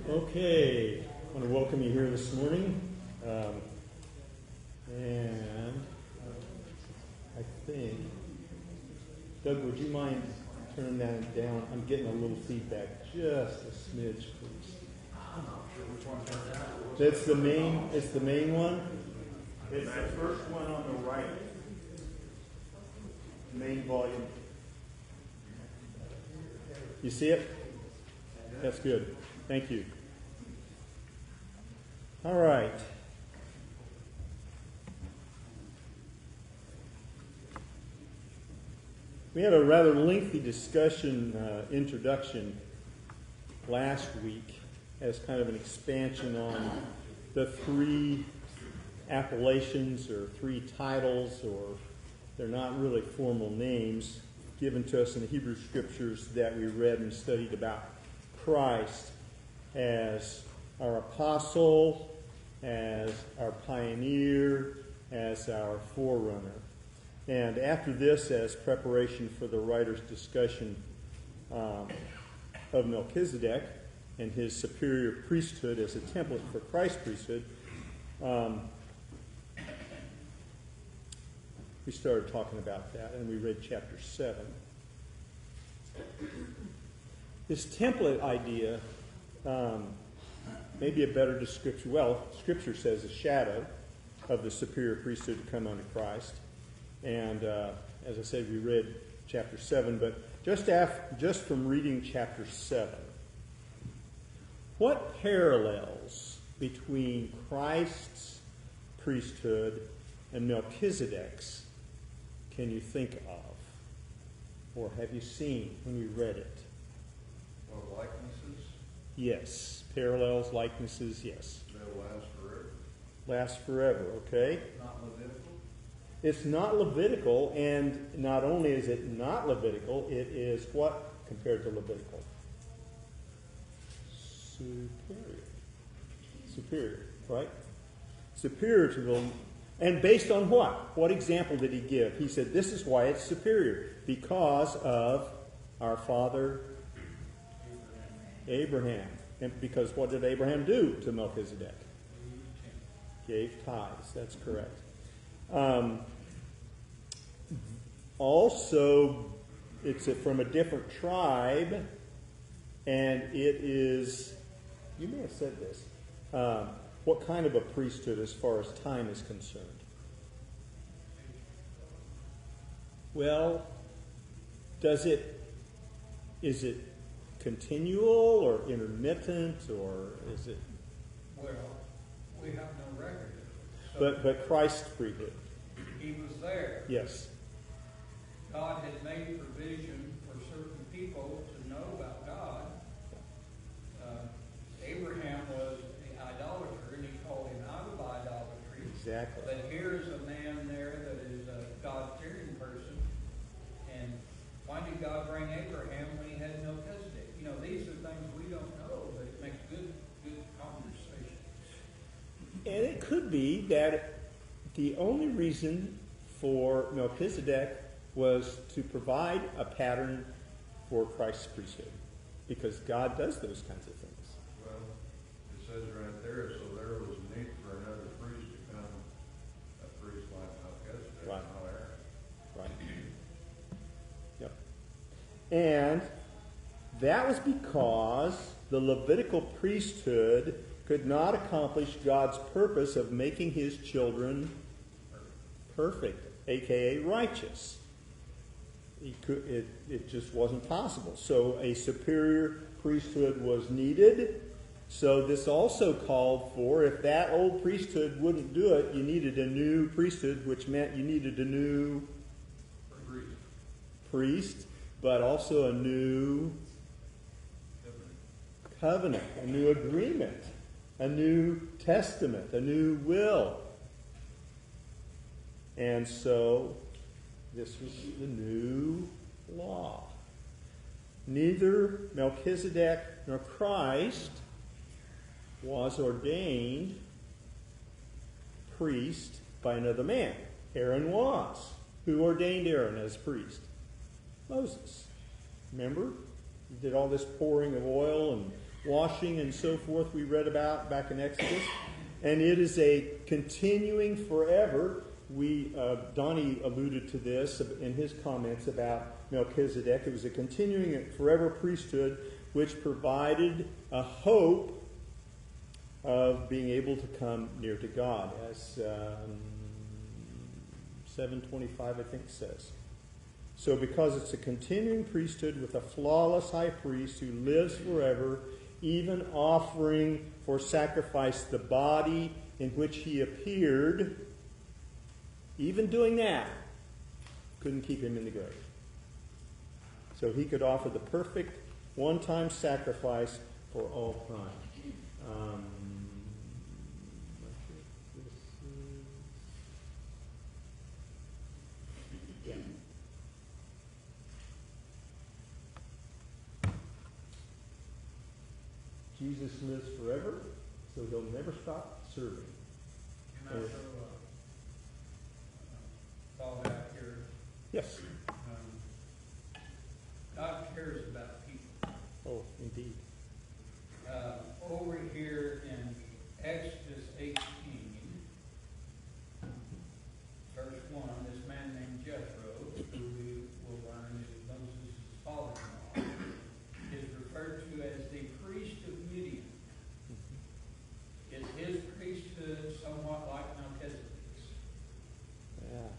Okay, I want to welcome you here this morning. And I think, Doug, would you mind turning that down? I'm getting a little feedback, just a smidge, please. I'm not sure which one turned out. That's the main. It's the main one. It's the first one on the right. Main volume. You see it? That's good. Thank you. All right. We had a rather lengthy discussion, introduction last week as kind of an expansion on the three appellations or three titles, or they're not really formal names, given to us in the Hebrew Scriptures that we read and studied about Christ as our apostle, as our pioneer, as our forerunner. And after this, as preparation for the writer's discussion of Melchizedek and his superior priesthood as a template for Christ's priesthood, we started talking about that, and we read chapter 7. This template idea may be a better description. Well, Scripture says a shadow of the superior priesthood to come unto Christ. And as I said, we read chapter 7, but just from reading chapter 7, what parallels between Christ's priesthood and Melchizedek's can you think of? Or have you seen when you read it? Well, likenesses? Yes. Parallels, likenesses, yes. They'll last forever. Last forever, okay? Not Levitical? It's not Levitical, and not only is it not Levitical, it is what compared to Levitical? Superior, right? Superior to the... And based on what? What example did he give? He said, this is why it's superior. Because of our father Abraham. And because what did Abraham do to Melchizedek? Gave tithes. That's correct. Also, it's from a different tribe, and it is, you may have said this, what kind of a priesthood as far as time is concerned? Well, is it continual or intermittent, or is it? Well, we have no record of it. But Christ's priesthood. He was there. Yes. God had made provision for certain people to know about God. Abraham was an idolater, and he called him out of idolatry. Exactly. But here's a man there that is a God-fearing person. And why did God bring Abraham when he had Melchizedek? You know, these are things we don't know, but it makes good conversation. And it could be that the only reason for Melchizedek was to provide a pattern for Christ's priesthood, because God does those kinds of things. Well, it says right there, so there was need for another priest to come, a priest like Melchizedek, Right. not Aaron. Right. Yep. And that was because the Levitical priesthood could not accomplish God's purpose of making his children perfect, aka righteous. It just wasn't possible. So a superior priesthood was needed. So this also called for, if that old priesthood wouldn't do it, you needed a new priesthood, which meant you needed a new priest, but also a new covenant, a new agreement, a new testament, a new will. And so this was the new law. Neither Melchizedek nor Christ was ordained priest by another man. Aaron was. Who ordained Aaron as priest? Moses. Remember? He did all this pouring of oil and washing and so forth we read about back in Exodus. And it is a continuing forever. Donnie alluded to this in his comments about Melchizedek. It was a continuing forever priesthood which provided a hope of being able to come near to God, as 725 I think says. So because it's a continuing priesthood with a flawless high priest who lives forever, even offering for sacrifice the body in which he appeared, even doing that, couldn't keep him in the grave. So he could offer the perfect one-time sacrifice for all time. Yeah. Jesus lives forever, so he'll never stop serving. Can I throw a thought out here? Yes. God cares about people. Oh, indeed. Over here in Exodus 18, verse 1, this man named Jethro, who we will learn is Moses' father-in-law, is referred to as the priest of Midian. Is his priesthood somewhat like Melchizedek's? Yeah.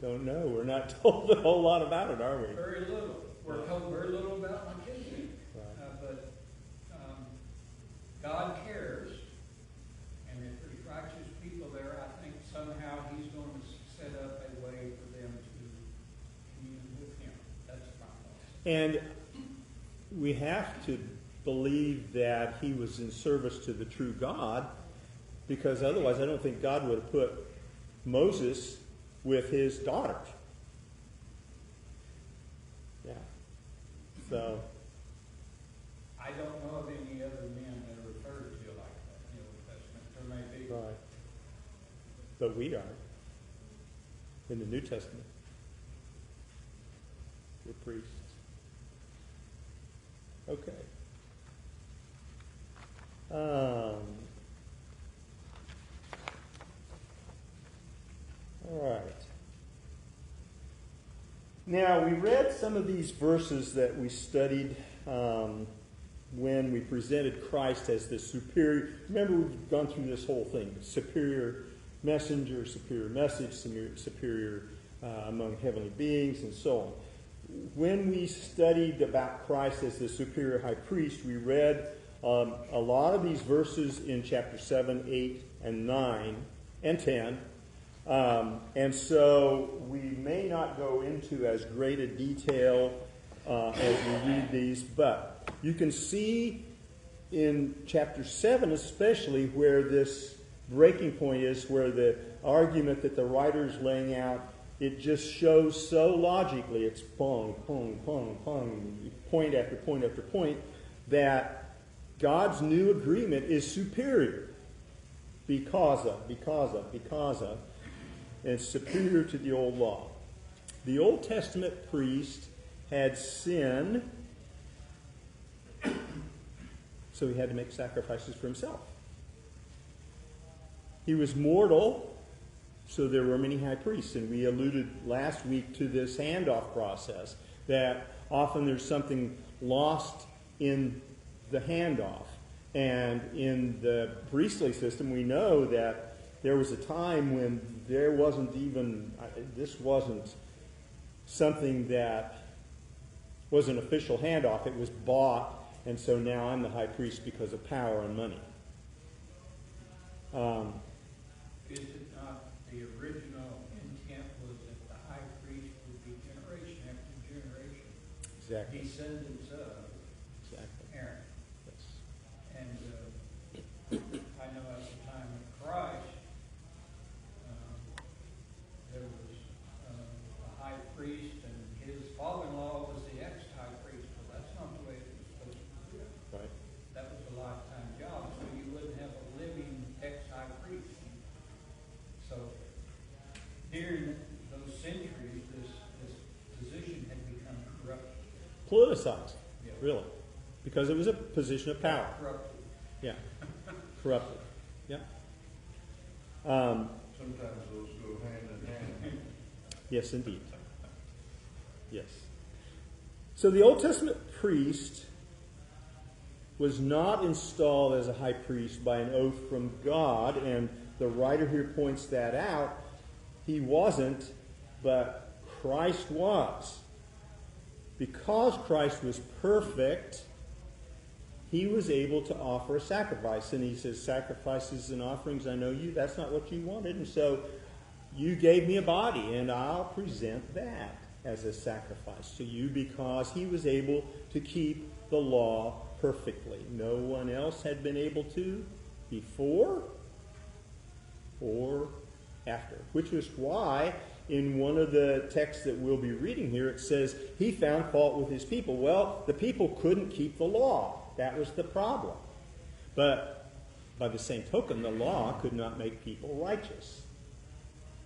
Don't know. We're not told a whole lot about it, are we? Very little. We're told very little about Melchizedek. Right. But God cares, and if there's righteous people there, I think somehow he's going to set up a way for them to commune with him. That's my thought. And we have to believe that he was in service to the true God, because otherwise I don't think God would have put Moses with his daughters. Yeah. So. I don't know of any other men that are referred to like that in the Old Testament. There may be. Right. But we are. In the New Testament. We're priests. Okay. All right. Now, we read some of these verses that we studied when we presented Christ as the superior. Remember, we've gone through this whole thing. Superior messenger, superior message, superior among heavenly beings, and so on. When we studied about Christ as the superior high priest, we read a lot of these verses in chapter 7, 8, and 9, and 10. And so we may not go into as great a detail as we read these, but you can see in chapter 7 especially where this breaking point is, where the argument that the writer is laying out, it just shows so logically, it's pong, pong, pong, pong, point after point after point, that God's new agreement is superior because of, and it's superior to the old law. The Old Testament priest had sin, so he had to make sacrifices for himself. He was mortal, so there were many high priests. And we alluded last week to this handoff process, that often there's something lost in the handoff. And in the priestly system, we know that there was a time when there wasn't even, this wasn't something that was an official handoff. It was bought, and so now I'm the high priest because of power and money. Is it not the original intent was that the high priest would be generation after generation, Exactly. descendants of Exactly. Aaron? Yes. And I know at the time of Christ, there was a high priest, and his father-in-law was the ex-high priest. But that's not the way it was supposed to be. Right. That was a lifetime job, so you wouldn't have a living ex-high priest. So during those centuries, this position had become corrupted. Politicized. Yeah. really, because it was a position of power. Corrupted. Yeah, corrupted. Yeah. Sometimes those go hand in hand. Yes, indeed. Yes. So the Old Testament priest was not installed as a high priest by an oath from God, and the writer here points that out. He wasn't, but Christ was. Because Christ was perfect, he was able to offer a sacrifice. And he says, sacrifices and offerings, I know you, that's not what you wanted. And so you gave me a body, and I'll present that as a sacrifice to you, because he was able to keep the law perfectly. No one else had been able to before or after. Which was why in one of the texts that we'll be reading here, it says he found fault with his people. Well, the people couldn't keep the law. That was the problem. But by the same token, the law could not make people righteous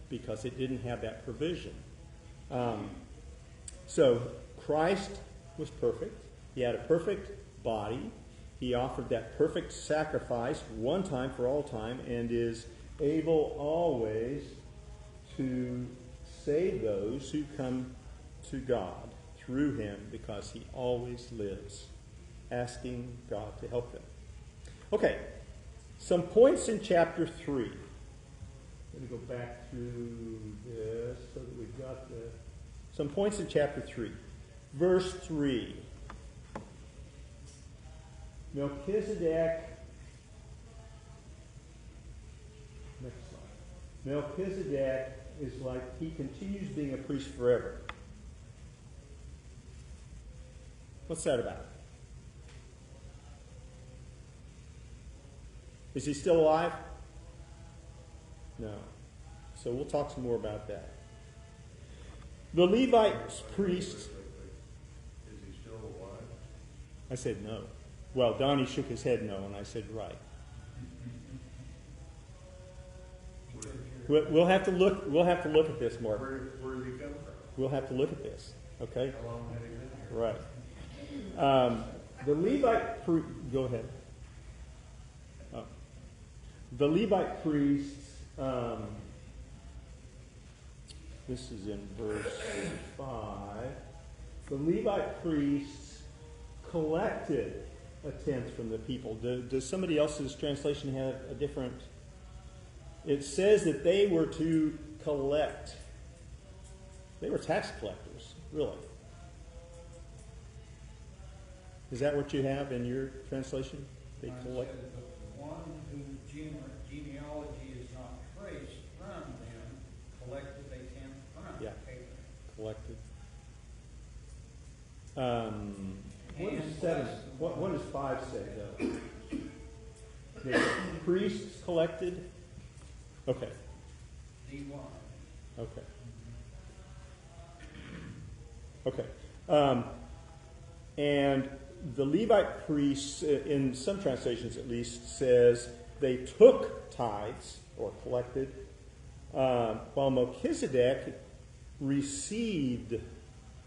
because it didn't have that provision. So Christ was perfect. He had a perfect body. He offered that perfect sacrifice one time for all time, and is able always to save those who come to God through him, because he always lives, asking God to help them. Okay, some points in chapter 3. Let me go back through this so that we've got some points in chapter 3. Verse 3. Melchizedek, next slide. Melchizedek is like, he continues being a priest forever. What's that about? Is he still alive? No. So we'll talk some more about that. The Levite priests. Is he still alive? I said no. Well, Donnie shook his head no, and I said right. We'll have to look. We'll have to look at this, Mark. Where did he come from? We'll have to look at this. Okay. How long had he been here? Right. The Levite. Go ahead. Oh. The Levite priests. This is in verse 5. The Levite priests collected a tenth from the people. Does somebody else's translation have a different? It says that they were to collect. They were tax collectors, really. Is that what you have in your translation? They Mine collect. says, "But the one whose genealogy is not traced from them collected a tenth from Yeah. Abraham." Collected. What And does 7? blessed the What one. does 5 say though? The priests collected. Okay. D1. Okay. Okay. And the Levite priests, in some translations at least, says they took tithes or collected, while Melchizedek received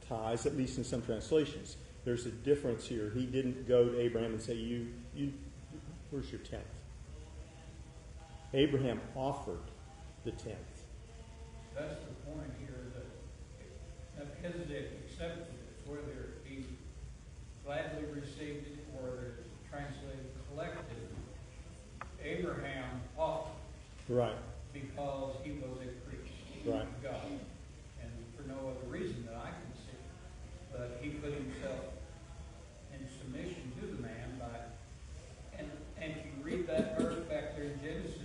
tithes, at least in some translations. There's a difference here. He didn't go to Abraham and say, "You, where's your tenth?" Abraham offered the tenth. That's the point here, that Melchizedek accepted it, whether he gladly received it or whether it's translated collected. Abraham offered Right. because he was a priest Right. of God, and for no other reason that I can see. But he put himself in submission to the man by, and if you read that verse back there in Genesis,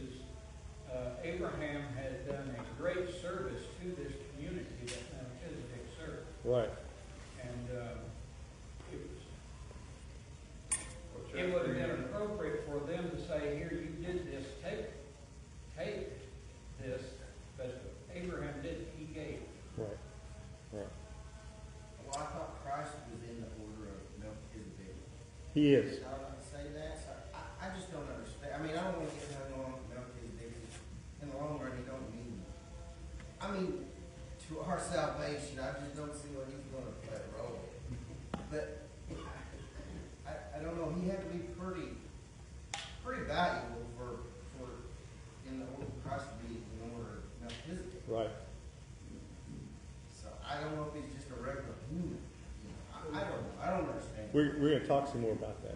Abraham had done a great service to this community that Melchizedek served. Right. And What's it would have been that? appropriate for them to say, "Here, you did this, take this," but Abraham didn't, he gave. Right. Right. Well, I thought Christ was in the order of Melchizedek. He is. Did I not say that? So I just don't understand. I mean, I don't want to get hung on Melchizedek. In the long run, he don't mean. I mean, to our salvation, I just don't see what he's going to play a role. But I don't understand. We're going to talk some more about that.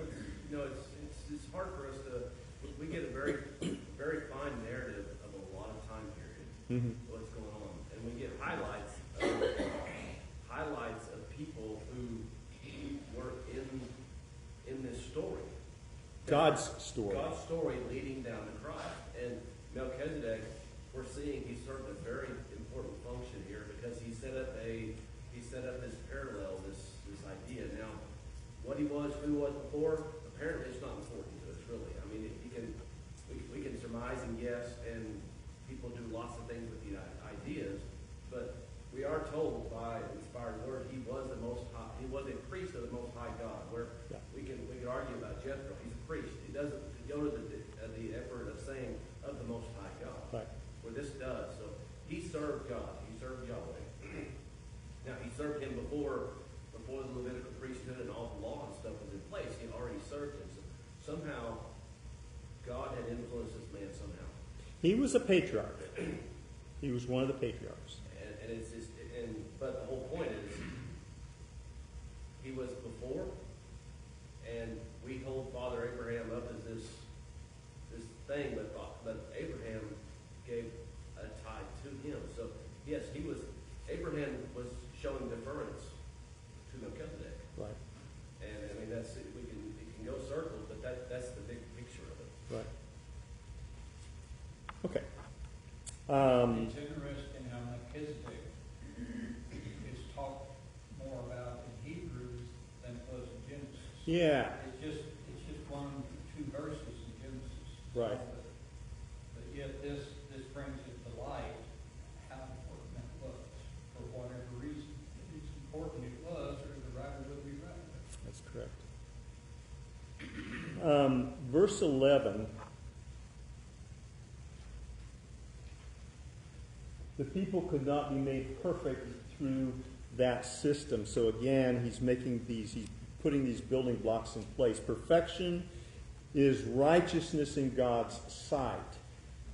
You know, it's hard for us to, we get a very, very fine narrative of a lot of time period, Mm-hmm. what's going on. And we get highlights of people who were in this story. God's story. God's story leading down to Christ. And Melchizedek, we're seeing he served a very important function here because he set up this parallel, this idea. Now, what he was, who he was before, apparently it's not important to us, really. I mean, we can surmise and guess, and people do lots of things with the ideas, but we are told by inspired word he was the Most High. He was a priest of the Most High God. Where we can argue about Jethro. He's a priest. He doesn't go to the effort of saying of the Most High God. Right. Where this does. So he served God. He served Yahweh. Now he served him before the Levitical priesthood and all the law and stuff was in place. He already served him. So somehow God had influenced this man somehow. He was a patriarch. He was one of the patriarchs. And it's just, but the whole point is, he was before, and we hold Father Abraham up as this thing, but Abraham gave a tie to him. So yes, Abraham was showing deference to Melchizedek. Right. And I mean we can go circles, but that's the big picture of it. Right. Okay. It's interesting how Melchizedek is talked more about in Hebrews than it was in Genesis. Yeah. It's just 1 or 2 verses in Genesis. Right. But yet this brings it to light how important that was for whatever reason. If it's important it was, or the writer would be right. That's correct. Verse 11. The people could not be made perfect through that system. So again, he's putting these building blocks in place. Perfection is righteousness in God's sight.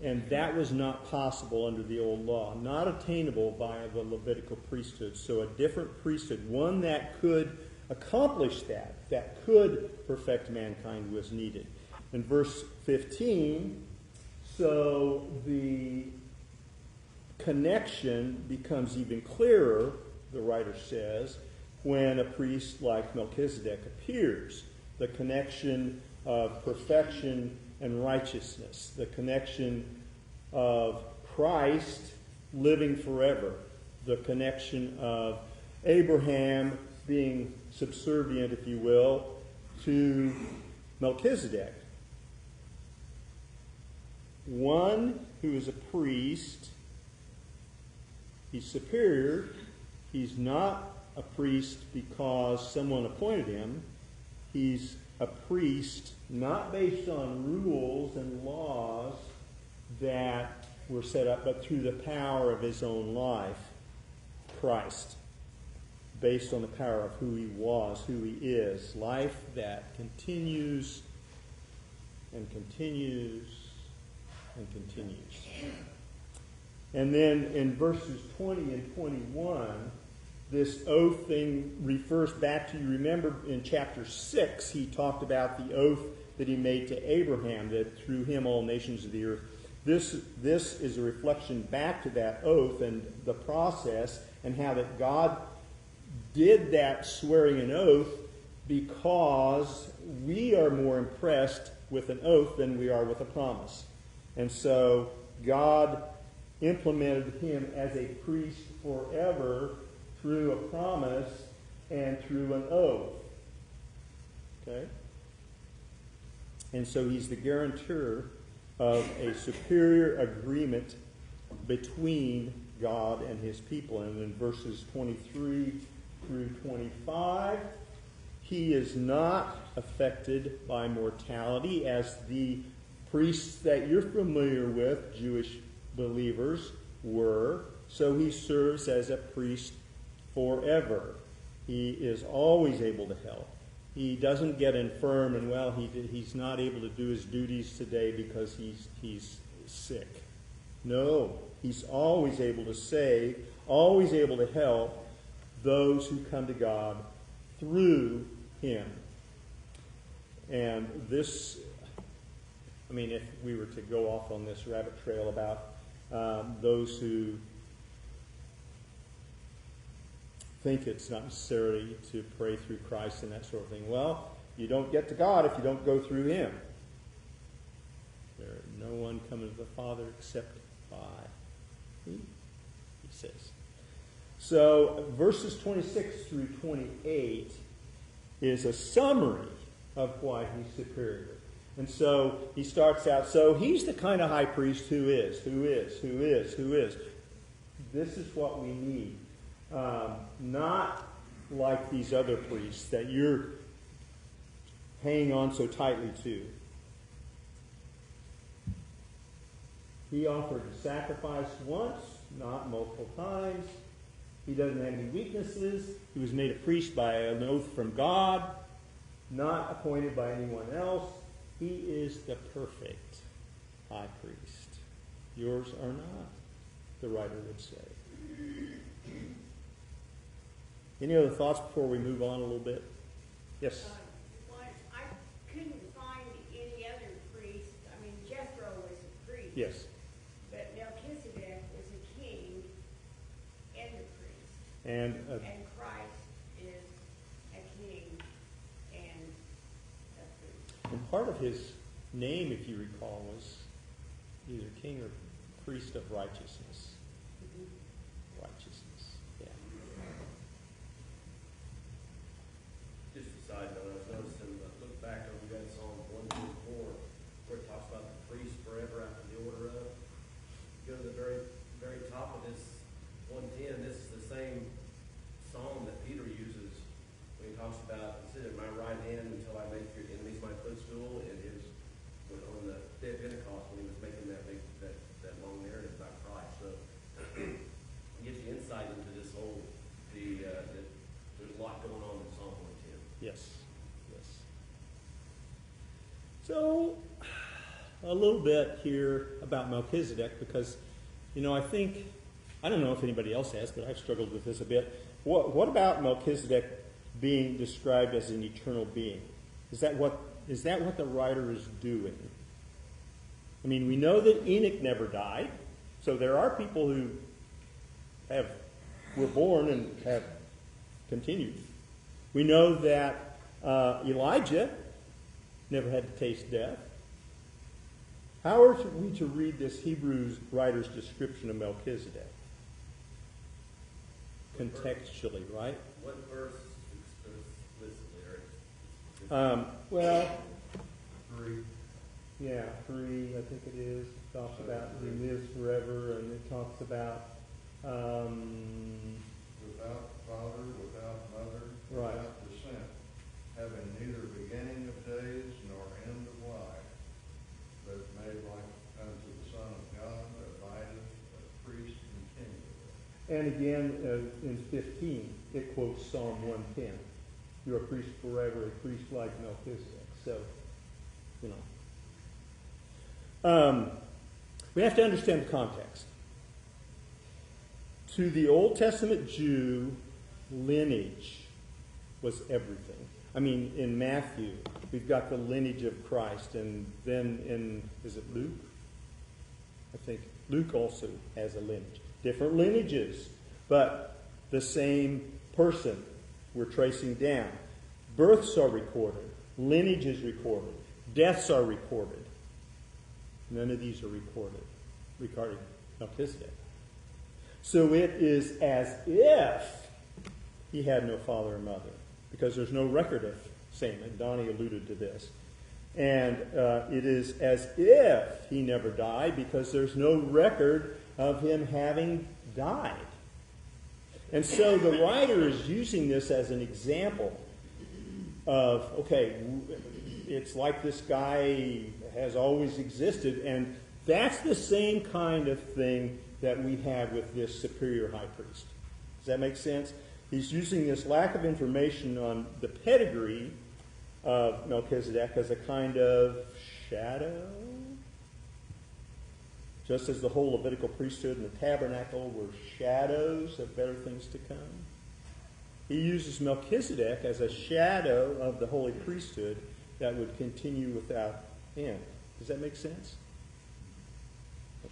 And that was not possible under the old law, not attainable by the Levitical priesthood. So a different priesthood, one that could accomplish that could perfect mankind, was needed. In verse 15, so the connection becomes even clearer, the writer says, when a priest like Melchizedek appears. The connection of perfection and righteousness. The connection of Christ living forever. The connection of Abraham being subservient, if you will, to Melchizedek. One who is a priest, he's superior. He's not a priest because someone appointed him. He's a priest not based on rules and laws that were set up, but through the power of his own life, Christ. Based on the power of who he was, who he is. Life that continues and continues and continues. And then in verses 20 and 21, this oath thing refers back to, you remember in chapter 6, he talked about the oath that he made to Abraham, that through him all nations of the earth. This is a reflection back to that oath and the process, and how that God did that swearing an oath because we are more impressed with an oath than we are with a promise. And so God implemented him as a priest forever through a promise and through an oath. Okay? And so he's the guarantor of a superior agreement between God and his people. And in verses 23 through 25, he is not affected by mortality as the priests that you're familiar with, Jewish believers, were. So he serves as a priest forever. He is always able to help. He doesn't get infirm and, well, he's not able to do his duties today because he's sick. No, he's always able to save, always able to help those who come to God through him. And this, I mean, if we were to go off on this rabbit trail about those who think it's not necessary to pray through Christ and that sort of thing, well, you don't get to God if you don't go through him. There no one coming to the Father except by me, he says. So verses 26 through 28 is a summary of why he's superior. And so he starts out, so he's the kind of high priest who is. This is what we need. Not like these other priests that you're hanging on so tightly to. He offered a sacrifice once, not multiple times. He doesn't have any weaknesses. He was made a priest by an oath from God, not appointed by anyone else. He is the perfect high priest. Yours are not, the writer would say. Any other thoughts before we move on a little bit? Yes? Well, I couldn't find any other priest. I mean, Jethro was a priest. Yes. But Melchizedek was a king and a priest. And And Christ is a king and a priest. And part of his name, if you recall, was either king or priest of righteousness. Righteousness, yeah. Just a side note, I was noticing, look back on, we got Psalm 124, where it talks about the priest forever after the order of. Go to the very, very top of this 110, this is the same psalm that Peter uses when he talks about, sit at my right hand until I make your enemies my footstool, and his, on the day of Pentecost, when he was making that big, that long narrative about Christ. So, it gives you insight into this whole, that there's a lot going on in Psalm 110. Yes, yes. So, a little bit here about Melchizedek, because, I don't know if anybody else has, but I've struggled with this a bit. What about Melchizedek being described as an eternal being? Is that what the writer is doing? I mean, we know that Enoch never died, so there are people who were born and have continued. We know that Elijah never had to taste death. How are we to read this Hebrews writer's description of Melchizedek? Contextually, right? What verse explicitly, Eric? Well, 3. yeah, 3, I think it is. It talks about he lives forever, and it talks about Without father, without mother, Right. without descent, having neither beginning of days nor end of life, but made like unto the Son of God, abideth a priest continually. and again in 15, it quotes Psalm 110. You're a priest forever, a priest like Melchizedek. So, we have to understand the context. To the Old Testament Jew, lineage was everything. I mean, in Matthew, we've got the lineage of Christ, and then is it Luke? I think Luke also has a lineage. Different lineages, but the same person we're tracing down. Births are recorded. Lineage is recorded. Deaths are recorded. None of these are recorded regarding Melchizedek. So it is as if he had no father or mother, because there's no record of same, and Donnie alluded to this. And it is as if he never died, because there's no record of him having died. And so the writer is using this as an example of, okay, it's like this guy has always existed, and that's the same kind of thing that we have with this superior high priest. Does that make sense? He's using this lack of information on the pedigree of Melchizedek as a kind of shadow. Just as the whole Levitical priesthood and the tabernacle were shadows of better things to come. He uses Melchizedek as a shadow of the holy priesthood that would continue without end. Does that make sense?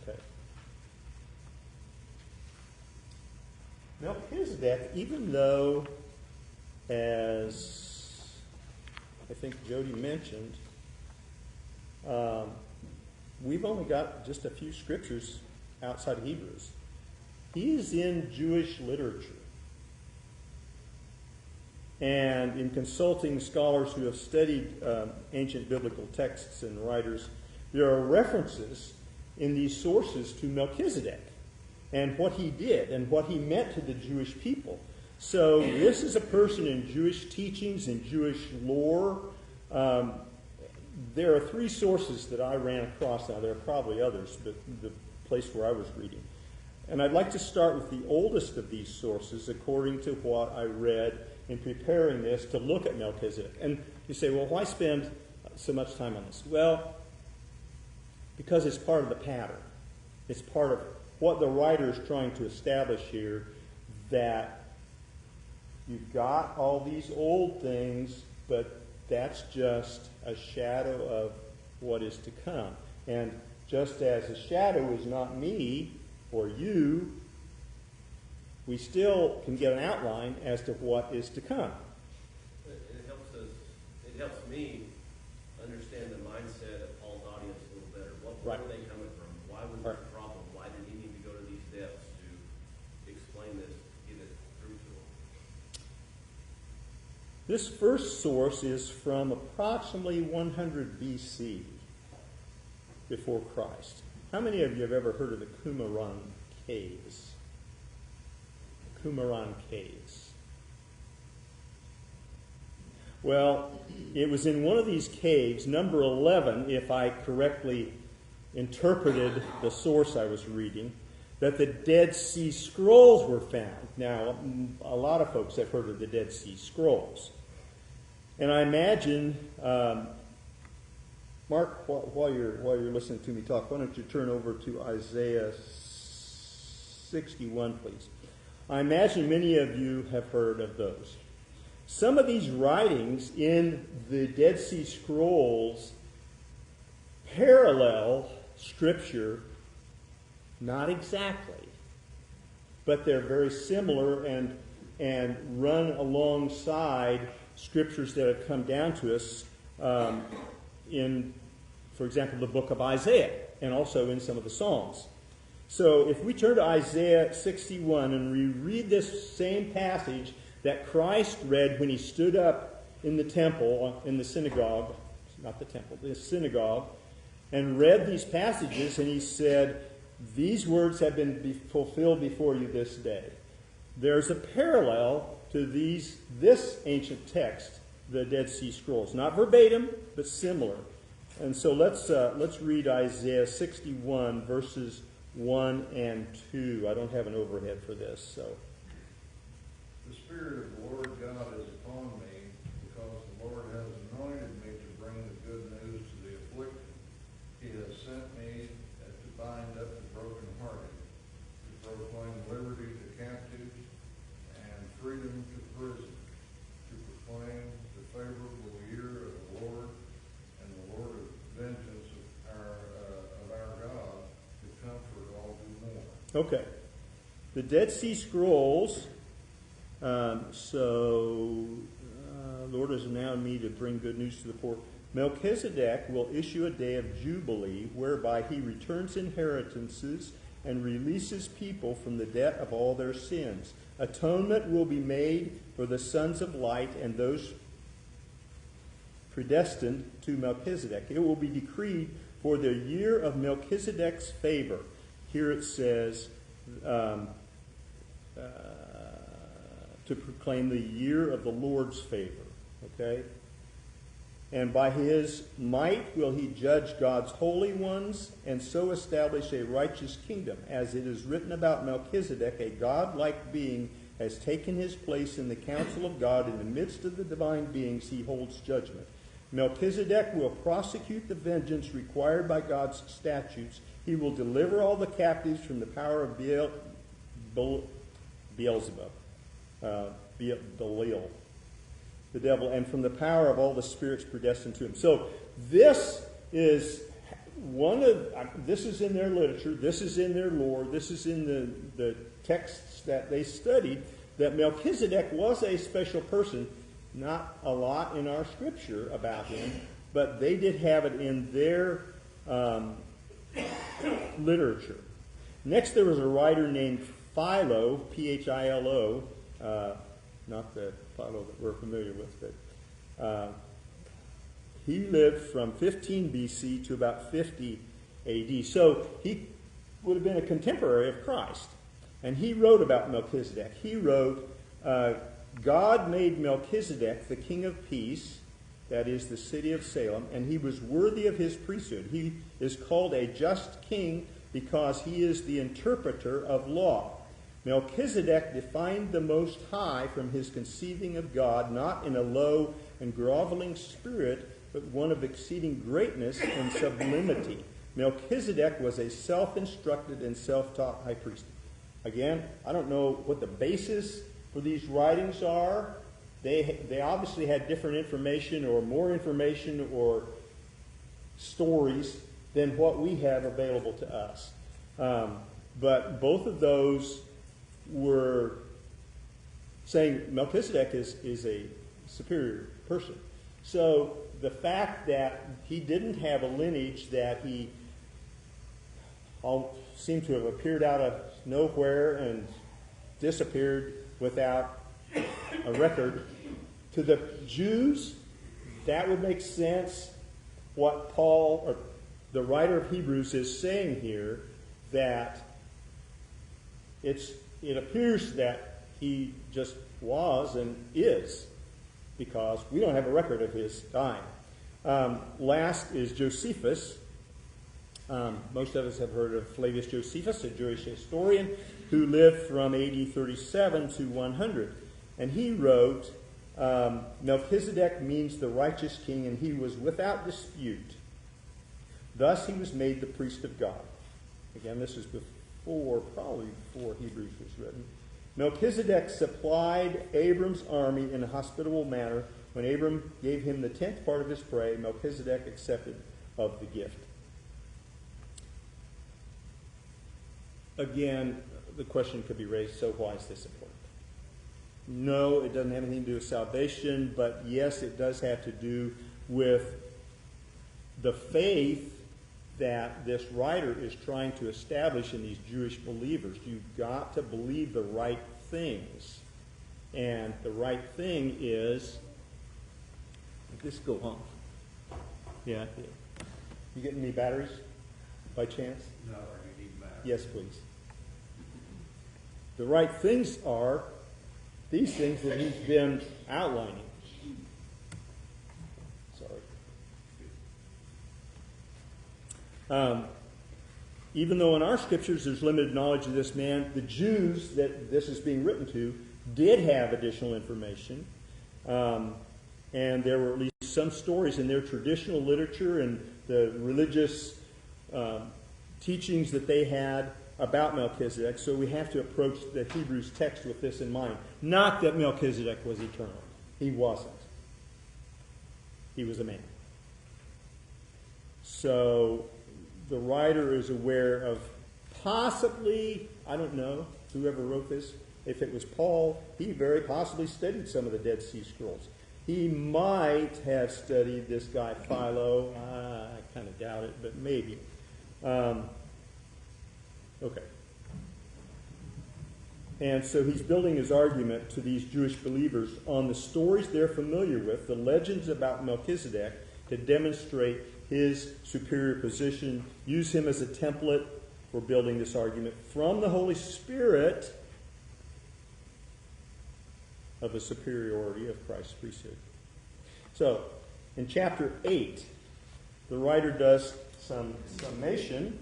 Okay. Melchizedek, even though, as I think Jody mentioned, we've only got just a few scriptures outside of Hebrews. He is in Jewish literature. And in consulting scholars who have studied ancient biblical texts and writers, there are references in these sources to Melchizedek and what he did and what he meant to the Jewish people. So this is a person in Jewish teachings and Jewish lore. There are three sources that I ran across. Now, there are probably others, but the place where I was reading. And I'd like to start with the oldest of these sources, according to what I read in preparing this to look at Melchizedek. And you say, well, why spend so much time on this? Well, because it's part of the pattern. It's part of what the writer is trying to establish here, that you've got all these old things, but that's just a shadow of what is to come. And just as a shadow is not me or you, we still can get an outline as to what is to come. It helps me understand the mindset of Paul's audience a little better. Where Right. were they coming from? Why was there a problem? Why did he need to go to these depths to explain this, get it through to them? This first source is from approximately 100 BC, before Christ. How many of you have ever heard of the Qumran Caves? Qumran Caves. Well, it was in one of these caves, number 11, if I correctly interpreted the source I was reading, that the Dead Sea Scrolls were found. Now, a lot of folks have heard of the Dead Sea Scrolls. And I imagine, Mark, while you're listening to me talk, why don't you turn over to Isaiah 61, please. I imagine many of you have heard of those. Some of these writings in the Dead Sea Scrolls parallel Scripture, not exactly, but they're very similar and run alongside Scriptures that have come down to us in, for example, the book of Isaiah, and also in some of the Psalms. So if we turn to Isaiah 61 and we read this same passage that Christ read when he stood up in the temple, in the synagogue, not the temple, the synagogue, and read these passages, and he said, "These words have been fulfilled before you this day." There's a parallel to this ancient text, the Dead Sea Scrolls. Not verbatim, but similar. And so let's read Isaiah 61, verses 1 and 2. I don't have an overhead for this, so. The Spirit of the Lord God is upon me, because the Lord has anointed me to bring the good news to the afflicted. He has sent me to bind up the brokenhearted, to proclaim liberty to captives and freedom to prisoners, to proclaim the favorable year of the Lord and the Lord of vengeance of our God, to comfort all who mourn. Okay. The Dead Sea Scrolls. Lord has anointed me to bring good news to the poor. Melchizedek will issue a day of jubilee whereby he returns inheritances and releases people from the debt of all their sins. Atonement will be made for the sons of light and those predestined to Melchizedek. It will be decreed for the year of Melchizedek's favor. Here it says, to proclaim the year of the Lord's favor. Okay? And by his might will he judge God's holy ones and so establish a righteous kingdom. As it is written about Melchizedek, a God-like being has taken his place in the council of God. In the midst of the divine beings, he holds judgment. Melchizedek will prosecute the vengeance required by God's statutes. He will deliver all the captives from the power of Beelzebub. Belial, the devil, and from the power of all the spirits predestined to him. So this is this is in their literature, this is in their lore, this is in the texts that they studied, that Melchizedek was a special person. Not a lot in our scripture about him, but they did have it in their literature. Next, there was a writer named Philo, Philo, not the Philo that we're familiar with, but he lived from 15 BC to about 50 AD. So he would have been a contemporary of Christ. And he wrote about Melchizedek. He wrote, God made Melchizedek the king of peace, that is the city of Salem, and he was worthy of his priesthood. He is called a just king because he is the interpreter of law. Melchizedek defined the Most High from his conceiving of God, not in a low and groveling spirit, but one of exceeding greatness and sublimity. Melchizedek was a self-instructed and self-taught high priest. Again, I don't know what the basis for these writings are. They obviously had different information or more information or stories than what we have available to us. But both of those were saying Melchizedek is a superior person. So the fact that he didn't have a lineage, that he seemed to have appeared out of nowhere and disappeared without a record, to the Jews, that would make sense. What Paul, or the writer of Hebrews, is saying here, that it appears that he just was and is, because we don't have a record of his dying. Last is Josephus. Most of us have heard of Flavius Josephus, a Jewish historian who lived from AD 37 to 100. And he wrote, Melchizedek means the righteous king, and he was without dispute. Thus he was made the priest of God. Again, this is probably before Hebrews was written. Melchizedek supplied Abram's army in a hospitable manner. When Abram gave him the 10th part of his prey, Melchizedek accepted of the gift. Again, the question could be raised, so why is this important? No, it doesn't have anything to do with salvation, but yes, it does have to do with the faith that this writer is trying to establish in these Jewish believers. You've got to believe the right things. And the right thing is, did this go off? Yeah, it did. You getting any batteries by chance? No, you need batteries. Yes, please. The right things are these things that he's been outlining. Sorry. Even though in our scriptures there's limited knowledge of this man, the Jews that this is being written to did have additional information. And there were at least some stories in their traditional literature and the religious teachings that they had about Melchizedek. So we have to approach the Hebrews text with this in mind. Not that Melchizedek was eternal. He wasn't. He was a man. So the writer is aware of possibly, I don't know, whoever wrote this, if it was Paul, he very possibly studied some of the Dead Sea Scrolls. He might have studied this guy Philo. I kind of doubt it, but maybe. Okay. And so he's building his argument to these Jewish believers on the stories they're familiar with, the legends about Melchizedek, to demonstrate his superior position, use him as a template for building this argument from the Holy Spirit of the superiority of Christ's priesthood. So, in chapter 8, the writer does some summation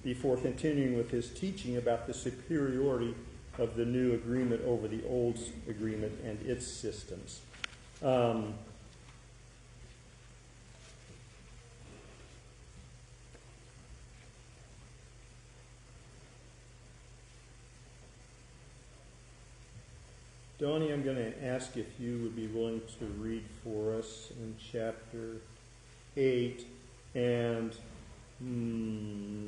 before continuing with his teaching about the superiority of the new agreement over the old agreement and its systems. Donnie, I'm going to ask if you would be willing to read for us in chapter 8. And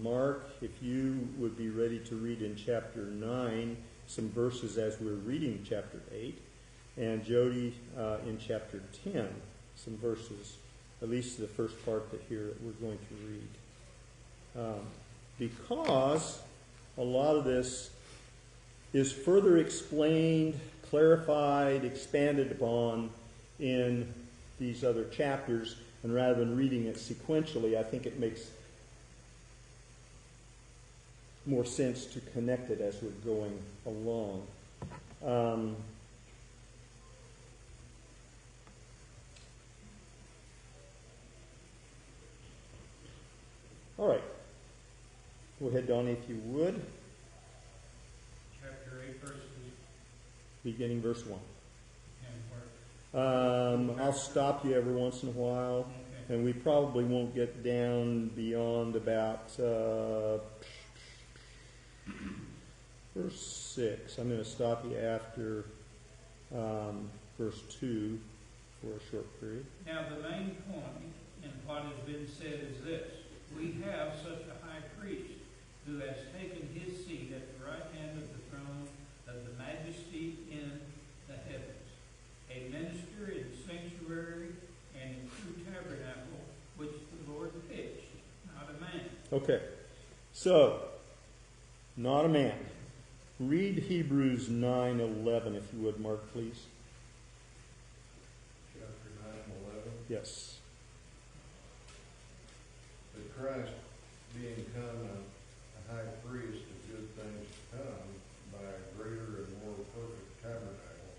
Mark, if you would be ready to read in chapter 9 some verses as we're reading chapter 8. And Jody in chapter 10 some verses, at least the first part that here that we're going to read. Because a lot of this is further explained, clarified, expanded upon in these other chapters, and rather than reading it sequentially, I think it makes more sense to connect it as we're going along. All right. Go ahead, Donnie, if you would. Chapter 8, verses Beginning verse 1. and where? I'll stop you every once in a while, Okay. and we probably won't get down beyond about verse 6. I'm going to stop you after verse 2 for a short period. Now, the main point in what has been said is this: we have such a high priest who has taken his seat at the right hand of the throne of the majesty in the heavens, a minister in the sanctuary and in true tabernacle which the Lord pitched, not a man. Okay, so, not a man. Read Hebrews 9:11, if you would, Mark, please. Chapter 9:11. Yes. But Christ, being come a high priest of good things to come, by a greater and more perfect tabernacle,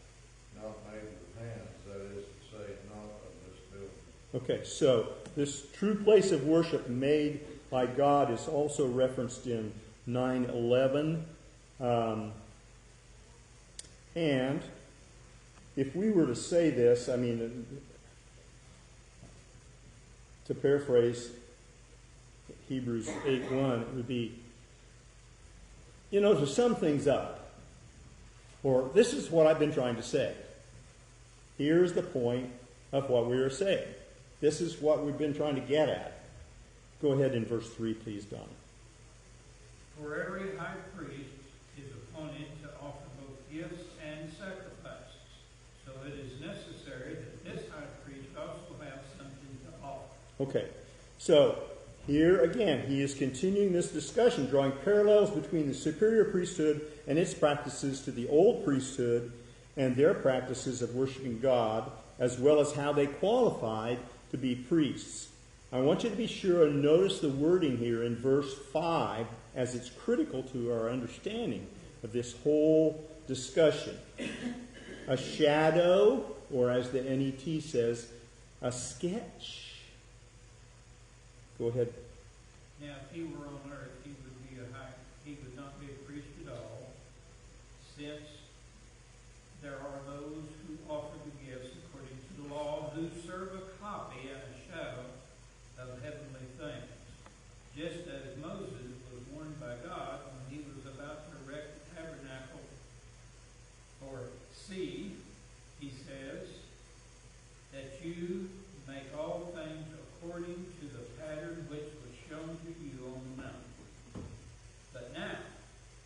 not made with hands, that is to say, not of this building. Okay, so this true place of worship made by God is also referenced in 9:11. And if we were to say this, I mean, to paraphrase Hebrews 8:1, it would be, to sum things up, or this is what I've been trying to say. Here's the point of what we are saying. This is what we've been trying to get at. Go ahead in verse 3, please, Don. For every high priest is appointed to offer both gifts and sacrifices. So it is necessary that this high priest also have something to offer. Okay, so here again, he is continuing this discussion, drawing parallels between the superior priesthood and its practices to the old priesthood and their practices of worshiping God, as well as how they qualified to be priests. I want you to be sure and notice the wording here in verse 5, as it's critical to our understanding of this whole discussion. A shadow, or as the NET says, a sketch. Go ahead. Now, if he were on earth, he would not be a priest at all, since there are those who offer the gifts according to the law, who serve a copy and a shadow of heavenly things. Just as Moses was warned by God when he was about to erect the tabernacle for see, he says, that you make all things according to the pattern which was shown to you on the mountain. But now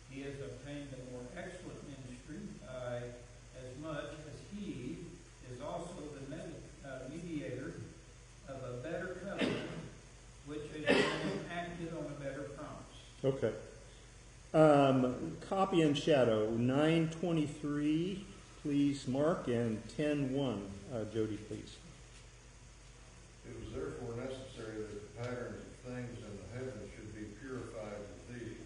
he has obtained a more excellent ministry by as much as he is also the mediator of a better covenant, which has been acted on a better promise. Okay. Copy and shadow, 9:23, please, Mark, and 10:1, Jody, please. It was therefore necessary that the patterns of things in the heavens should be purified with these,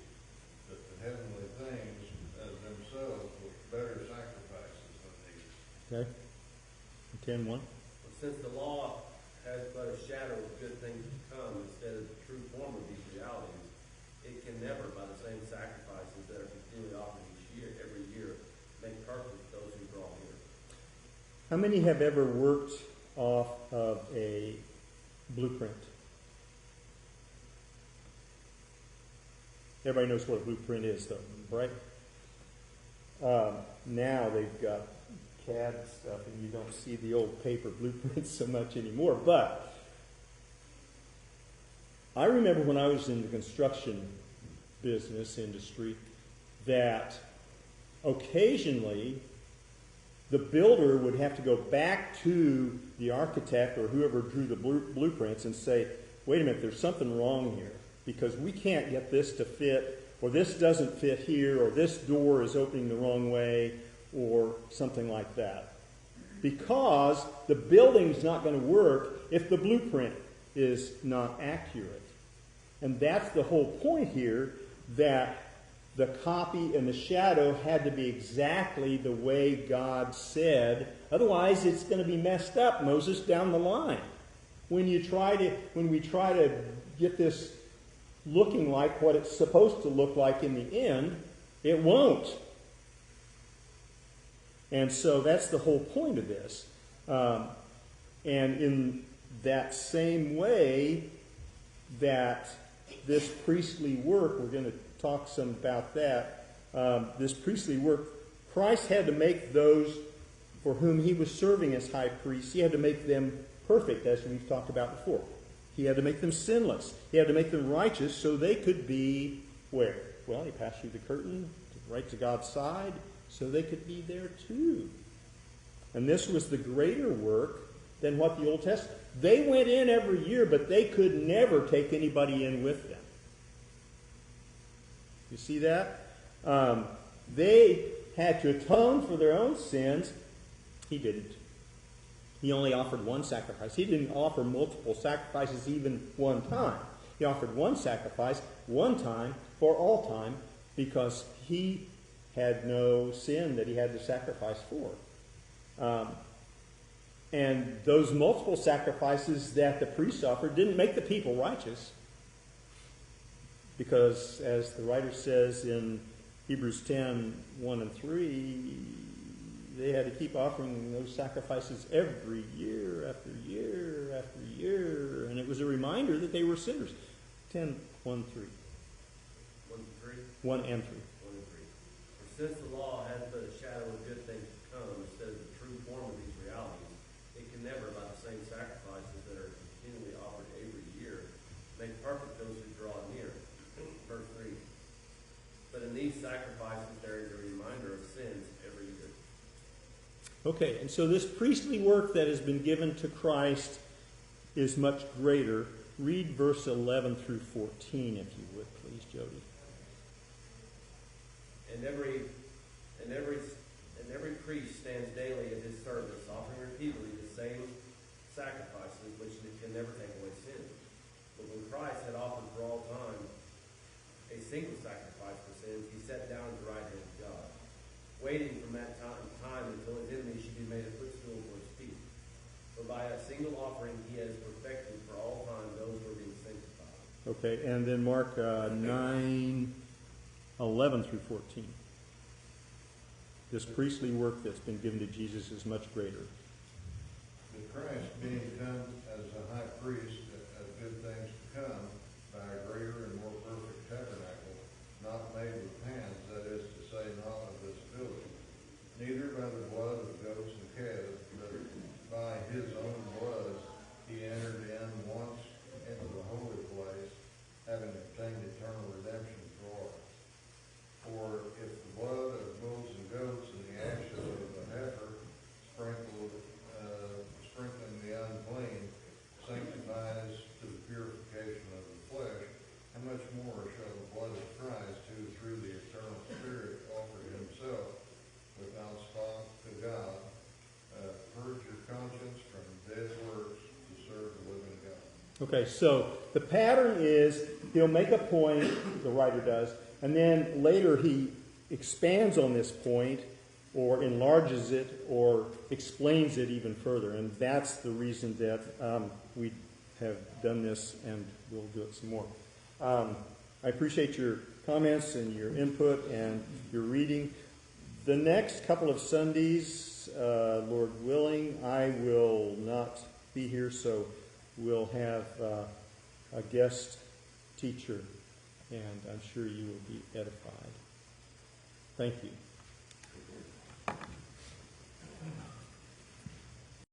that the heavenly things as themselves were better sacrifices than these. Okay. 10:1. Since the law has but a shadow of good things to come instead of the true form of these realities, it can never, by the same sacrifices that are continually offered every year, make perfect those who draw near. How many have ever worked off of a blueprint? Everybody knows what a blueprint is, though, right? Now they've got CAD stuff, and you don't see the old paper blueprints so much anymore. But I remember when I was in the construction business industry that occasionally the builder would have to go back to the architect or whoever drew the blueprints and say, wait a minute, there's something wrong here because we can't get this to fit, or this doesn't fit here, or this door is opening the wrong way, or something like that. Because the building's not going to work if the blueprint is not accurate. And that's the whole point here, that the copy and the shadow had to be exactly the way God said. Otherwise, it's going to be messed up, Moses, down the line. When we try to get this looking like what it's supposed to look like in the end, it won't. And so that's the whole point of this. And in that same way that this priestly work, we're going to talk some about that, this priestly work, Christ had to make those for whom he was serving as high priest, he had to make them perfect, as we've talked about before. He had to make them sinless. He had to make them righteous so they could be where? Well, he passed through the curtain right to God's side so they could be there too. And this was the greater work than what the Old Testament. They went in every year, but they could never take anybody in with them. You see that? They had to atone for their own sins. He didn't. He only offered one sacrifice. He didn't offer multiple sacrifices even one time. He offered one sacrifice one time for all time because he had no sin that he had to sacrifice for. And those multiple sacrifices that the priests offered didn't make the people righteous. Because, as the writer says in Hebrews 10, 1 and 3, they had to keep offering those sacrifices every year after year after year. And it was a reminder that they were sinners. 10, 1, 3. 1 and 3? 1 and 3. 1 and 3. For since the law has but a shadow of good things to come instead of the true form of these realities, it can never, by the same sacrifices that are continually offered every year, make perfect those who draw near. Verse 3. But in these sacrifices there is a reminder of sins every year. Okay, and so this priestly work that has been given to Christ is much greater. Read verse 11 through 14, if you would, please, Jody. And every priest stands daily at his service, offering repeatedly the same sacrifices which can never take away sin. But when Christ had offered for all time a single sacrifice for sins, he sat down at the right hand of God, waiting from that time until his enemies should be made a footstool for his feet. For by a single offering he has perfected for all time those who are being sanctified. Okay, and then Mark 9, 11 through 14. This priestly work that's been given to Jesus is much greater. But Christ being come as a high priest of good things to come by a greater and more perfect tabernacle, not made with hands, that is to say, not of this building, neither by the blood of goats and calves, but by his own blood he entered in once into the holy place, having obtained eternal redemption for all. For if the blood of bulls and goats and the ashes of the heifer sprinkling the unclean sanctifies to the purification of the flesh, how much more shall the blood of Christ, who through the eternal Spirit offered himself without spot to God, purge your conscience from dead works to serve the living God. Okay, so the pattern is he'll make a point, the writer does, and then later he expands on this point or enlarges it or explains it even further. And that's the reason that we have done this, and we'll do it some more. I appreciate your comments and your input and your reading. The next couple of Sundays, Lord willing, I will not be here, so we'll have a guest teacher, and I'm sure you will be edified. Thank you.